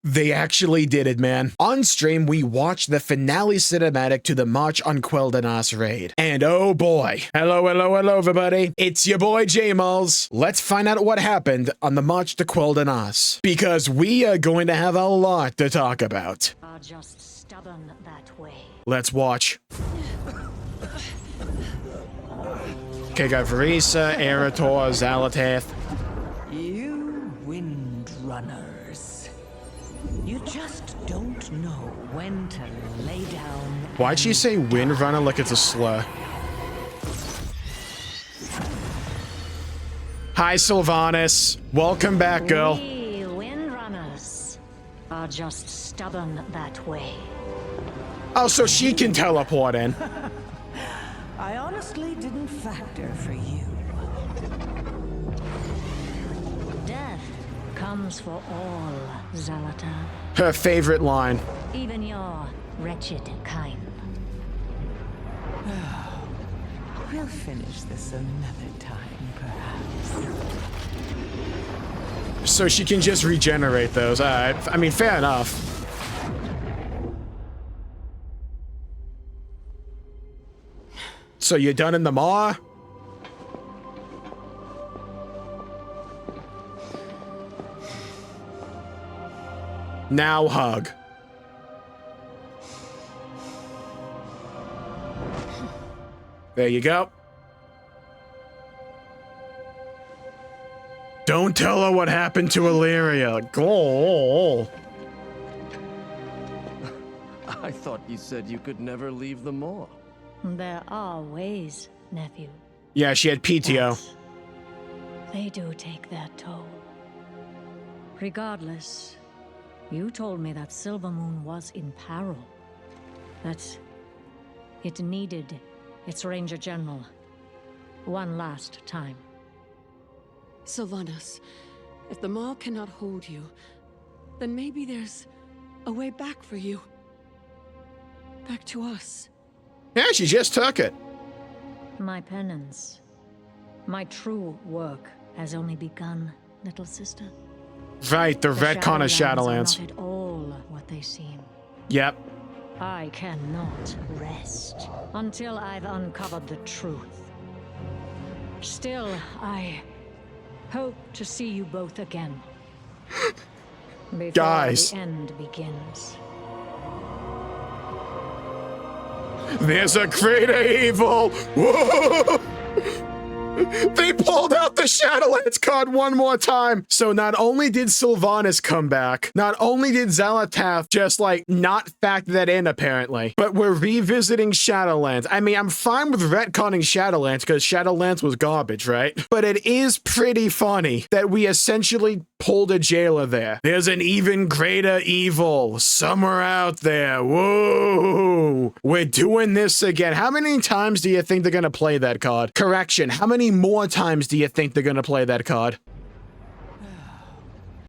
They actually did it, man. On stream, we watched the finale cinematic to the March on Quel'Danas raid. And oh boy. Hello, everybody. It's your boy Jmulls. Let's find out what happened on the March to Quel'Danas. Because we are going to have a lot to talk about. Are just stubborn that way. Let's watch. Okay, got Varisa, Eretor, Xal'atath. You windrunners. You just don't know when to lay down. Why'd she say Windrunner like it's a slur? Hi, Sylvanas. Welcome back, girl. We windrunners are just stubborn that way. Oh, so she can teleport in. I honestly didn't factor for you. Death comes for all, Xal'atath. Her favorite line. Even your wretched kind. We'll finish this another time, perhaps. So she can just regenerate those. Alright. I mean, fair enough. So you're done in the maw? Now hug. There you go. Don't tell her what happened to Illyria. Goal. I thought you said you could never leave the moor. There are ways, nephew. Yeah, she had PTO. But they do take their toll. Regardless, you told me that Silvermoon was in peril. That it needed its Ranger General one last time. Sylvanas, if the Maw cannot hold you, then maybe there's a way back for you. Back to us. Yeah, she just took it. My penance, my true work has only begun, little sister. Right, the retcon of Shadowlands. Are not at all what they seem. Yep. I cannot rest until I've uncovered the truth. Still, I hope to see you both again. Before Guys. the end begins. There's a greater evil. Whoa! They pulled out the Shadowlands card one more time. So not only did Sylvanas come back, not only did Xal'atath just like not factor that in apparently, but we're revisiting Shadowlands. I mean, I'm fine with retconning Shadowlands because Shadowlands was garbage, right? But it is pretty funny that we essentially pulled a jailer there. There's an even greater evil somewhere out there. Whoa! We're doing this again. How many times do you think they're gonna play that card? Correction, how many more times do you think they're gonna play that card?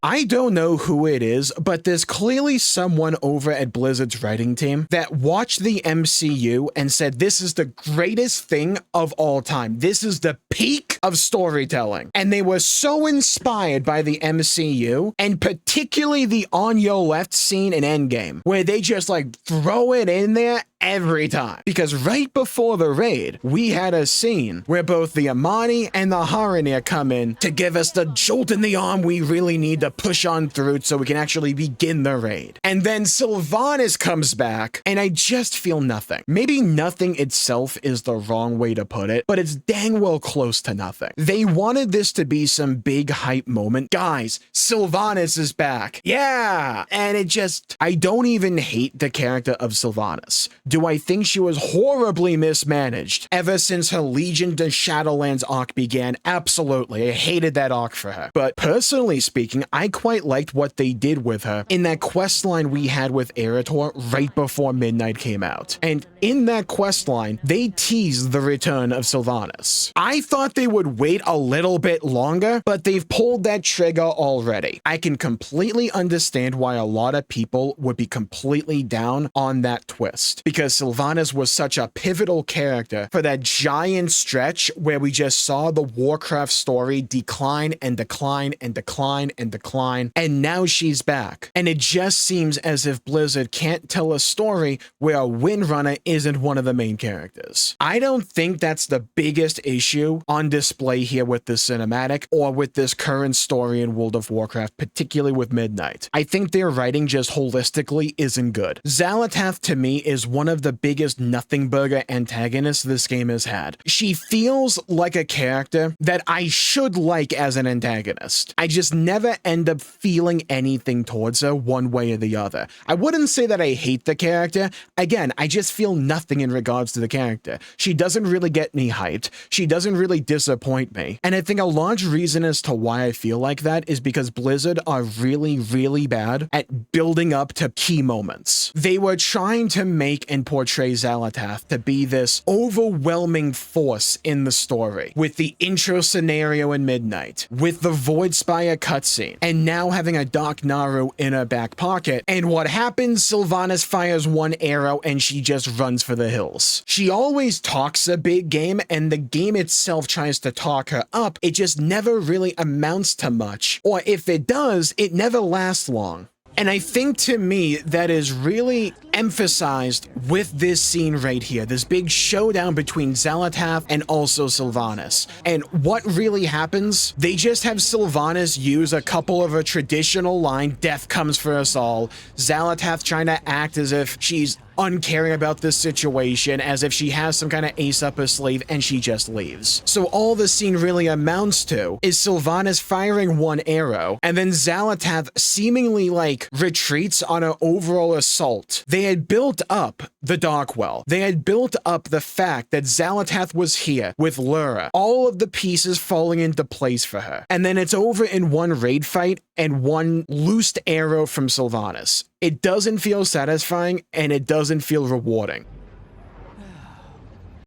I don't know who it is, but there's clearly someone over at Blizzard's writing team that watched the MCU and said this is the greatest thing of all time. This is the peak of storytelling. And they were so inspired by the MCU, and particularly the On Your Left scene in Endgame, where they just like throw it in there every time. Because right before the raid, we had a scene where both the Amani and the Haranir come in to give us the jolt in the arm we really need to push on through so we can actually begin the raid. And then Sylvanas comes back, and I just feel nothing. Maybe nothing itself is the wrong way to put it, but it's dang well close to nothing. They wanted this to be some big hype moment. Guys, Sylvanas is back. Yeah! And it just, I don't even hate the character of Sylvanas. Do I think she was horribly mismanaged ever since her Legion to Shadowlands arc began? Absolutely. I hated that arc for her. But personally speaking, I quite liked what they did with her in that quest line we had with Eretor right before Midnight came out. And in that quest line, they teased the return of Sylvanas. I thought they would wait a little bit longer, but they've pulled that trigger already. I can completely understand why a lot of people would be completely down on that twist. Because because Sylvanas was such a pivotal character for that giant stretch where we just saw the Warcraft story decline and decline and decline and decline, and now she's back. And it just seems as if Blizzard can't tell a story where a Windrunner isn't one of the main characters. I don't think that's the biggest issue on display here with the cinematic or with this current story in World of Warcraft, particularly with Midnight. I think their writing just holistically isn't good. Xal'atath to me is one of the biggest nothing burger antagonists this game has had. She feels like a character that I should like as an antagonist. I just never end up feeling anything towards her one way or the other. I wouldn't say that I hate the character. Again, I just feel nothing in regards to the character. She doesn't really get me hyped. She doesn't really disappoint me. And I think a large reason as to why I feel like that is because Blizzard are really, really bad at building up to key moments. They were trying to make and portray Xal'atath to be this overwhelming force in the story, with the intro scenario in Midnight, with the Voidspire cutscene, and now having a Dark Naru in her back pocket. And what happens? Sylvanas fires one arrow and she just runs for the hills. She always talks a big game, and the game itself tries to talk her up. It just never really amounts to much, or if it does, it never lasts long. And I think to me that is really emphasized with this scene right here, this big showdown between Xal'atath and also Sylvanas. And what really happens? They just have Sylvanas use a couple of a traditional line, "Death comes for us all." Xal'atath trying to act as if she's uncaring about this situation, as if she has some kind of ace up her sleeve, and she just leaves. So all the scene really amounts to is Sylvanas firing one arrow, and then Xal'atath seemingly like retreats on an overall assault. They had built up the Darkwell. They had built up the fact that Xal'atath was here with Lura, all of the pieces falling into place for her. And then it's over in one raid fight and one loosed arrow from Sylvanas. It doesn't feel satisfying, and it doesn't feel rewarding.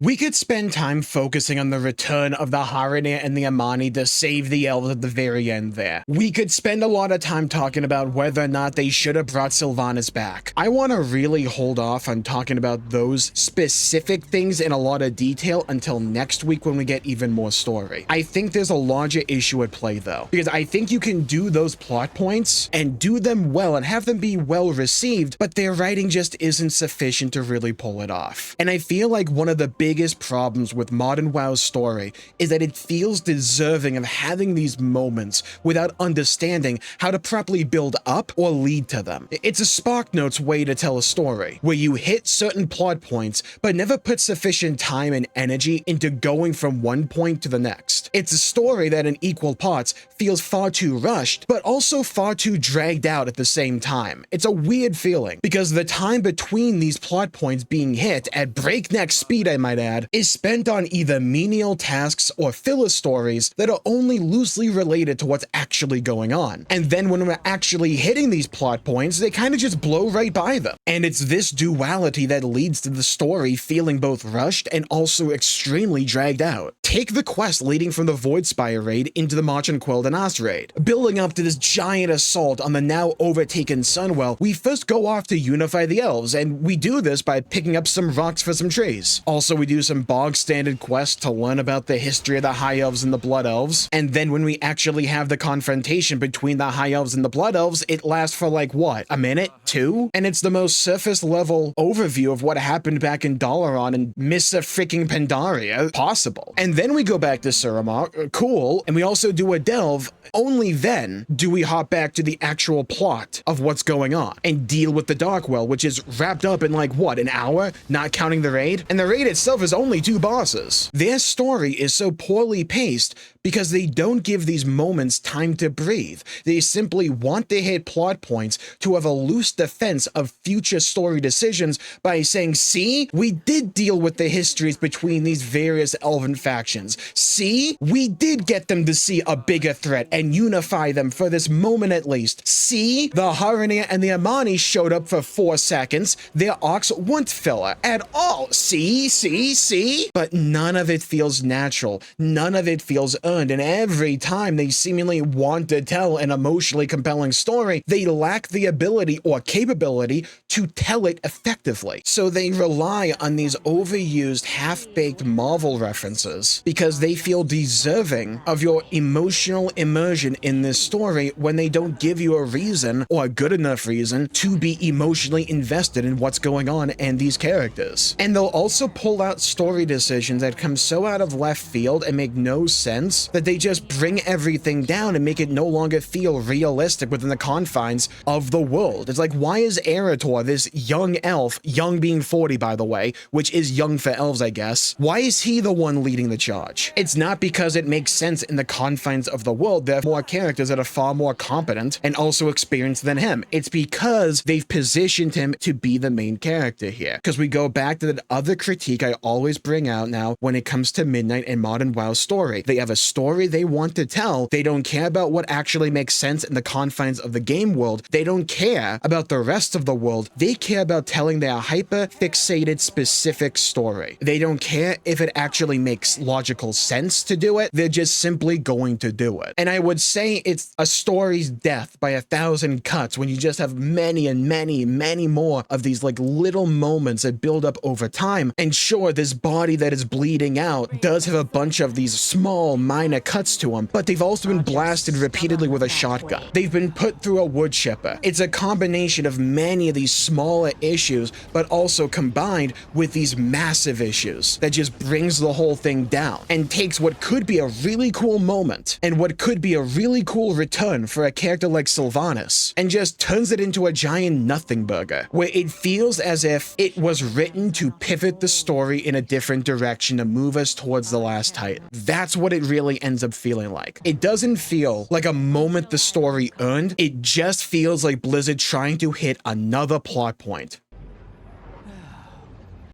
We could spend time focusing on the return of the Harinir and the Amani to save the elves at the very end there. We could spend a lot of time talking about whether or not they should have brought Sylvanas back. I want to really hold off on talking about those specific things in a lot of detail until next week when we get even more story. I think there's a larger issue at play though, because I think you can do those plot points and do them well and have them be well received, but their writing just isn't sufficient to really pull it off. And I feel like one of the biggest problems with modern WoW's story is that it feels deserving of having these moments without understanding how to properly build up or lead to them. It's a SparkNotes way to tell a story, where you hit certain plot points but never put sufficient time and energy into going from one point to the next. It's a story that in equal parts feels far too rushed, but also far too dragged out at the same time. It's a weird feeling, because the time between these plot points being hit at breakneck speed, I might add, is spent on either menial tasks or filler stories that are only loosely related to what's actually going on. And then when we're actually hitting these plot points, they kind of just blow right by them. And it's this duality that leads to the story feeling both rushed and also extremely dragged out. Take the quest leading from the Voidspire raid into the March and Quel'Danas raid. Building up to this giant assault on the now overtaken Sunwell, we first go off to unify the elves, and we do this by picking up some rocks for some trees. Also, we do some bog standard quests to learn about the history of the High Elves and the Blood Elves, and then when we actually have the confrontation between the High Elves and the Blood Elves, it lasts for like, what, a minute? 2? And it's the most surface level overview of what happened back in Dalaran and Missa freaking Pandaria possible. And then we go back to Suramar, cool, and we also do a delve. Only then do we hop back to the actual plot of what's going on and deal with the Darkwell, which is wrapped up in like, what, an hour? Not counting the raid? And the raid itself is only 2 bosses. Their story is so poorly paced because they don't give these moments time to breathe. They simply want to hit plot points to have a loose defense of future story decisions by saying, see, we did deal with the histories between these various elven factions. See, we did get them to see a bigger threat and unify them for this moment at least. See, the Harinir and the Amani showed up for 4 seconds. Their arcs weren't filler at all. See, see? But none of it feels natural. None of it feels earned. And every time they seemingly want to tell an emotionally compelling story, they lack the ability or capability to tell it effectively. So they rely on these overused, half-baked Marvel references because they feel deserving of your emotional immersion in this story when they don't give you a reason or a good enough reason to be emotionally invested in what's going on and these characters. And they'll also pull out story decisions that come so out of left field and make no sense that they just bring everything down and make it no longer feel realistic within the confines of the world. It's like, why is Eretor, this young elf, young being 40 by the way, which is young for elves I guess, why is he the one leading the charge? It's not because it makes sense in the confines of the world. There are more characters that are far more competent and also experienced than him. It's because they've positioned him to be the main character here. Because we go back to that other critique I always bring out now when it comes to Midnight and Modern WoW story. They have a story they want to tell. They don't care about what actually makes sense in the confines of the game world. They don't care about the rest of the world. They care about telling their hyper-fixated specific story. They don't care if it actually makes logical sense to do it. They're just simply going to do it. And I would say it's a story's death by 1,000 cuts when you just have many and many more of these like little moments that build up over time. And sure, this body that is bleeding out does have a bunch of these small minor cuts to them, but they've also been blasted repeatedly with a shotgun. They've been put through a wood chipper. It's a combination of many of these smaller issues, but also combined with these massive issues that just brings the whole thing down and takes what could be a really cool moment and what could be a really cool return for a character like Sylvanas and just turns it into a giant nothing burger where it feels as if it was written to pivot the story in a different direction to move us towards the last Titan. That's what it really ends up feeling like. It doesn't feel like a moment the story earned. It just feels like Blizzard trying to hit another plot point.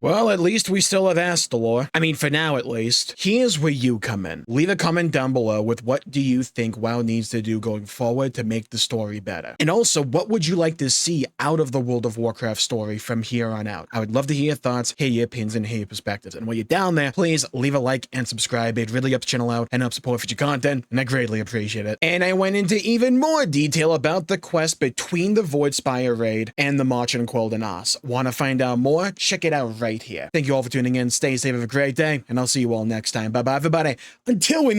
Well, at least we still have Astalor. I mean, for now at least. Here's where you come in. Leave a comment down below with what do you think WoW needs to do going forward to make the story better. And also, what would you like to see out of the World of Warcraft story from here on out? I would love to hear your thoughts, hear your opinions, and hear your perspectives. And while you're down there, please leave a like and subscribe. It really helps the channel out and helps support future content, and I greatly appreciate it. And I went into even more detail about the quest between the Voidspire raid and the March on Quel'Danas. Want to find out more? Check it out right here. Thank you all for tuning in. Stay safe, have a great day, and I'll see you all next time. Bye-bye, everybody. Until we